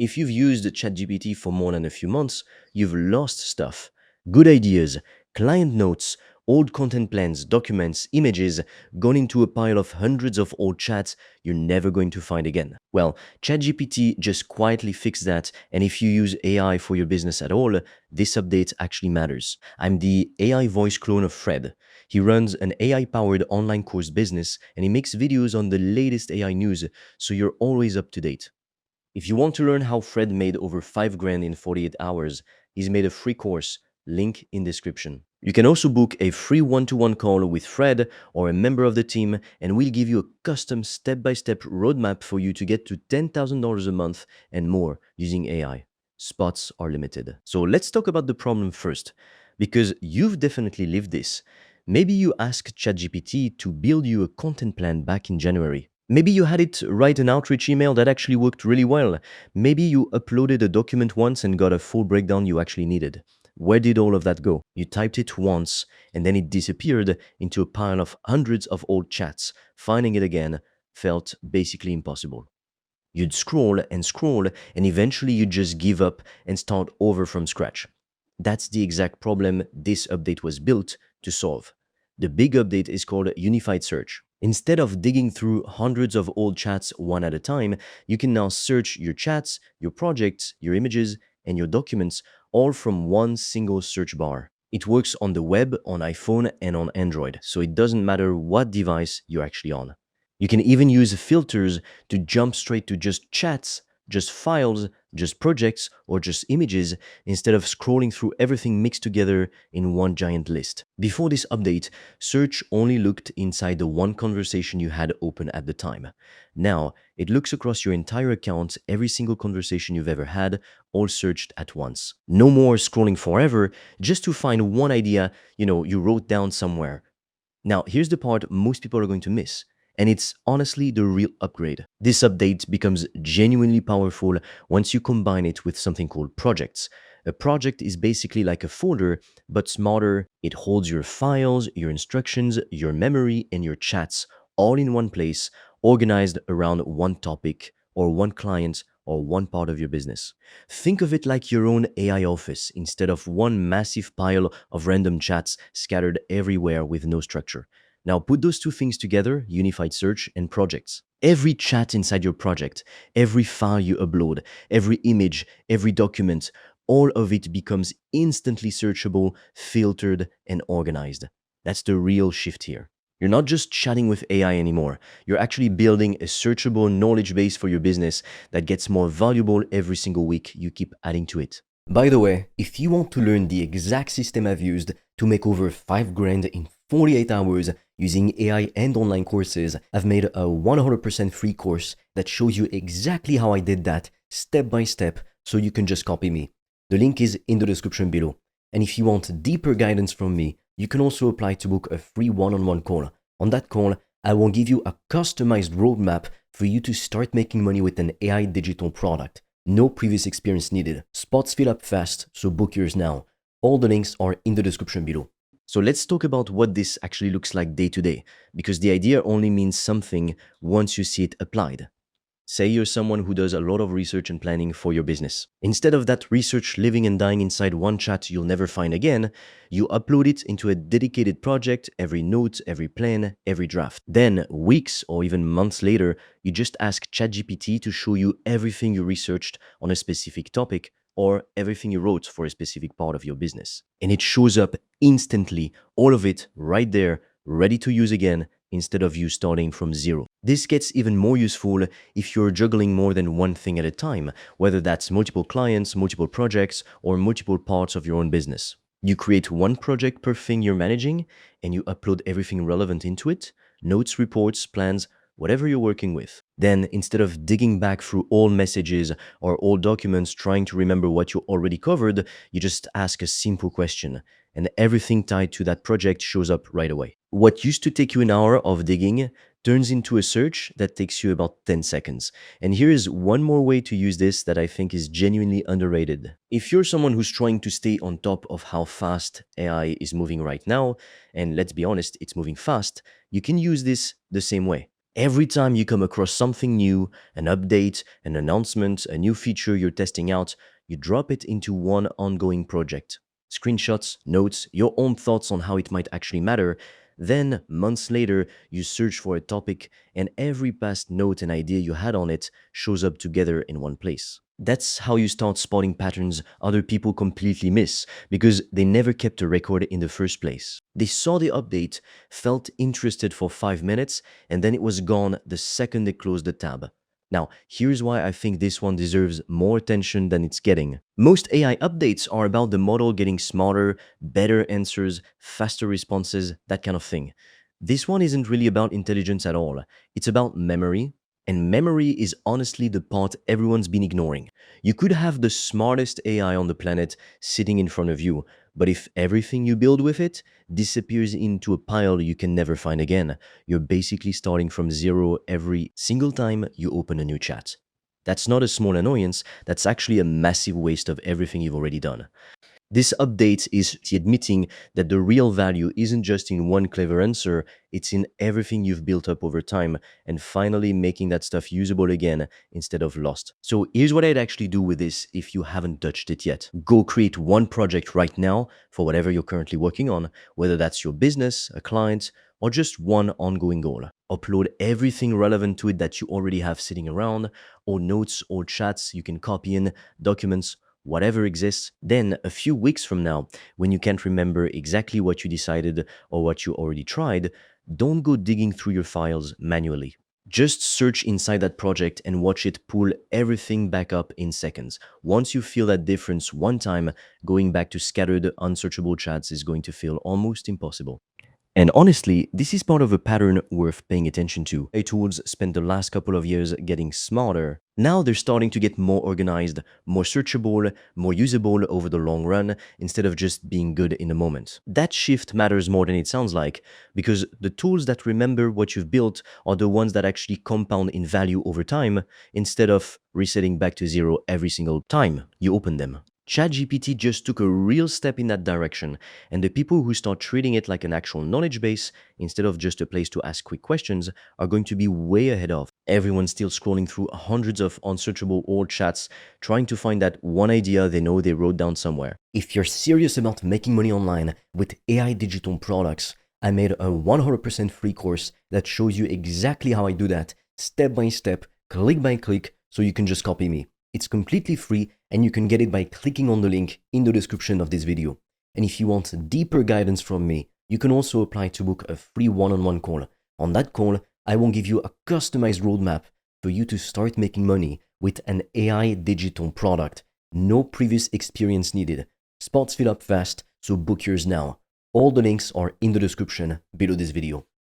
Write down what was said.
If you've used ChatGPT for more than a few months, you've lost stuff. Good ideas, client notes, old content plans, documents, images gone into a pile of hundreds of old chats you're never going to find again. Well, ChatGPT just quietly fixed that, and if you use AI for your business at all, this update actually matters. I'm the AI voice clone of Fred. He runs an AI-powered online course business and he makes videos on the latest AI news, so you're always up to date. If you want to learn how Fred made over 5 grand in 48 hours, he's made a free course, link in description. You can also book a free one-to-one call with Fred or a member of the team, and we'll give you a custom step-by-step roadmap for you to get to $10,000 a month and more using AI. Spots are limited. So let's talk about the problem first, because you've definitely lived this. Maybe you asked ChatGPT to build you a content plan back in January. Maybe you had it write an outreach email that actually worked really well. Maybe you uploaded a document once and got a full breakdown you actually needed. Where did all of that go? You typed it once and then it disappeared into a pile of hundreds of old chats. Finding it again felt basically impossible. You'd scroll and eventually you'd just give up and start over from scratch. That's the exact problem this update was built to solve. The big update is called Unified Search. Instead of digging through hundreds of old chats one at a time, you can now search your chats, your projects, your images, and your documents all from one single search bar. It works on the web, on iPhone, and on Android, so it doesn't matter what device you're actually on. You can even use filters to jump straight to just chats, just files, just projects, or just images instead of scrolling through everything mixed together in one giant list. Before this update, search only looked inside the one conversation you had open at the time. Now, it looks across your entire account, every single conversation you've ever had, all searched at once. No more scrolling forever just to find one idea, you wrote down somewhere. Now, here's the part most people are going to miss. And it's honestly the real upgrade. This update becomes genuinely powerful once you combine it with something called projects. A project is basically like a folder, but smarter. It holds your files, your instructions, your memory, and your chats all in one place, organized around one topic or one client or one part of your business. Think of it like your own AI office instead of one massive pile of random chats scattered everywhere with no structure. Now put those two things together, unified search and projects. Every chat inside your project, every file you upload, every image, every document, all of it becomes instantly searchable, filtered, and organized. That's the real shift here. You're not just chatting with AI anymore. You're actually building a searchable knowledge base for your business that gets more valuable every single week you keep adding to it. By the way, if you want to learn the exact system I've used to make over 5 grand in 48 hours using AI and online courses, I've made a 100% free course that shows you exactly how I did that step by step so you can just copy me. The link is in the description below. And if you want deeper guidance from me, you can also apply to book a free one-on-one call. On that call, I will give you a customized roadmap for you to start making money with an AI digital product. No previous experience needed. Spots fill up fast, so book yours now. All the links are in the description below. So let's talk about what this actually looks like day to day, because the idea only means something once you see it applied. Say you're someone who does a lot of research and planning for your business. Instead of that research living and dying inside one chat you'll never find again, you upload it into a dedicated project, every note, every plan, every draft. Then, weeks or even months later, you just ask ChatGPT to show you everything you researched on a specific topic or everything you wrote for a specific part of your business. And it shows up instantly, all of it right there, ready to use again, instead of you starting from zero. This gets even more useful if you're juggling more than one thing at a time, whether that's multiple clients, multiple projects, or multiple parts of your own business. You create one project per thing you're managing, and you upload everything relevant into it, notes, reports, plans, whatever you're working with. Then, instead of digging back through old messages or old documents trying to remember what you already covered, you just ask a simple question, and everything tied to that project shows up right away. What used to take you an hour of digging turns into a search that takes you about 10 seconds. And here is one more way to use this that I think is genuinely underrated. If you're someone who's trying to stay on top of how fast AI is moving right now, and let's be honest, it's moving fast, you can use this the same way. Every time you come across something new, an update, an announcement, a new feature you're testing out, you drop it into one ongoing project. Screenshots, notes, your own thoughts on how it might actually matter. Then, months later, you search for a topic, and every past note and idea you had on it shows up together in one place. That's how you start spotting patterns other people completely miss because they never kept a record in the first place. They saw the update, felt interested for 5 minutes, and then it was gone the second they closed the tab. Now, here's why I think this one deserves more attention than it's getting. Most AI updates are about the model getting smarter, better answers, faster responses, that kind of thing. This one isn't really about intelligence at all. It's about memory, and memory is honestly the part everyone's been ignoring. You could have the smartest AI on the planet sitting in front of you, but if everything you build with it disappears into a pile you can never find again, you're basically starting from zero every single time you open a new chat. That's not a small annoyance, that's actually a massive waste of everything you've already done. This update is admitting that the real value isn't just in one clever answer, it's in everything you've built up over time and finally making that stuff usable again instead of lost. So here's what I'd actually do with this if you haven't touched it yet. Go create one project right now for whatever you're currently working on, whether that's your business, a client, or just one ongoing goal. Upload everything relevant to it that you already have sitting around, or notes or chats you can copy in, documents, whatever exists. Then, a few weeks from now, when you can't remember exactly what you decided or what you already tried, don't go digging through your files manually. Just search inside that project and watch it pull everything back up in seconds. Once you feel that difference one time, going back to scattered, unsearchable chats is going to feel almost impossible. And honestly, this is part of a pattern worth paying attention to. AI tools spent the last couple of years getting smarter. Now they're starting to get more organized, more searchable, more usable over the long run, instead of just being good in the moment. That shift matters more than it sounds like, because the tools that remember what you've built are the ones that actually compound in value over time, instead of resetting back to zero every single time you open them. ChatGPT just took a real step in that direction, and the people who start treating it like an actual knowledge base instead of just a place to ask quick questions are going to be way ahead of. Everyone's still scrolling through hundreds of unsearchable old chats trying to find that one idea they know they wrote down somewhere. If you're serious about making money online with AI digital products, I made a 100% free course that shows you exactly how I do that, step by step, click by click, so you can just copy me. It's completely free and you can get it by clicking on the link in the description of this video. And if you want deeper guidance from me, you can also apply to book a free one-on-one call. On that call, I will give you a customized roadmap for you to start making money with an AI digital product. No previous experience needed. Spots fill up fast, so book yours now. All the links are in the description below this video.